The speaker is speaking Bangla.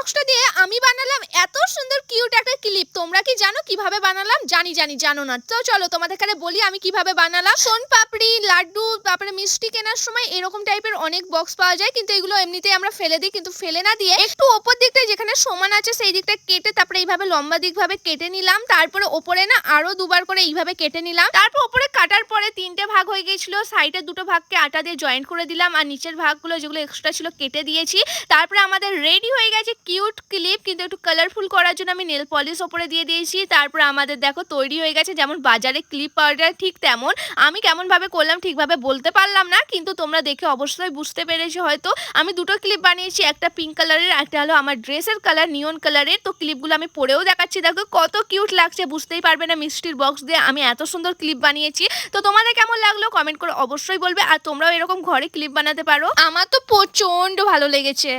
বক্সটা দিয়ে আমি বানালাম এত সুন্দর কিউট একটা ক্লিপ। তোমরা কি জানো কিভাবে বানালাম? জানো না তো চলো তোমাদেরকে বলি আমি কিভাবে বানালাম। সোন পাপড়ি, লাড্ডু, তারপরে মিষ্টি কেনার সময় এরকম টাইপের অনেক বক্স পাওয়া যায়, কিন্তু এগুলো এমনিতেই আমরা ফেলে দিই। কিন্তু ফেলে না দিয়ে একটু ওপর দিকটা যেখানে সমান আছে সেই দিকটা কেটে তারপরে এইভাবে লম্বা দিক ভাবে কেটে নিলাম। তারপরে ওপরে না আরো দুবার করে এইভাবে কেটে নিলাম। তারপর ওপরে কাটার পরে তিনটে ভাগ হয়ে গিয়েছিল, সাইডের দুটো ভাগকে আটা দিয়ে জয়েন্ট করে দিলাম আর নিচের ভাগগুলো যেগুলো এক্সট্রা ছিল কেটে দিয়েছি। তারপরে আমাদের রেডি হয়ে গেছে কিউট ক্লিপ, কিন্তু একটু কালারফুল করার জন্য আমি নেল পলিশ ওপরে দিয়ে দিয়েছি। তারপরে আমাদের দেখো তৈরি হয়ে গেছে, যেমন বাজারে ক্লিপ পাওয়া যায় ঠিক তেমন। আমি কেমন ভাবে করলাম ঠিকভাবে বলতে পারলাম না, কিন্তু তোমরা দেখে অবশ্যই বুঝতে পেরেছো হয়তো। আমি দুটো ক্লিপ বানিয়েছি, একটা পিঙ্ক কালারের, একটা হলো আমার ড্রেসের কালার নিয়ন কালারের। তো ক্লিপগুলো আমি পরেও দেখাচ্ছি, দেখো কত কিউট লাগছে, বুঝতেই পারবে না মিষ্টির বক্স দিয়ে আমি এত সুন্দর ক্লিপ বানিয়েছি। তো তোমাদের কেমন লাগলো কমেন্ট করে অবশ্যই বলবে, আর তোমরাও এরকম ঘরে ক্লিপ বানাতে পারো। আমার তো প্রচন্ড ভালো লেগেছে।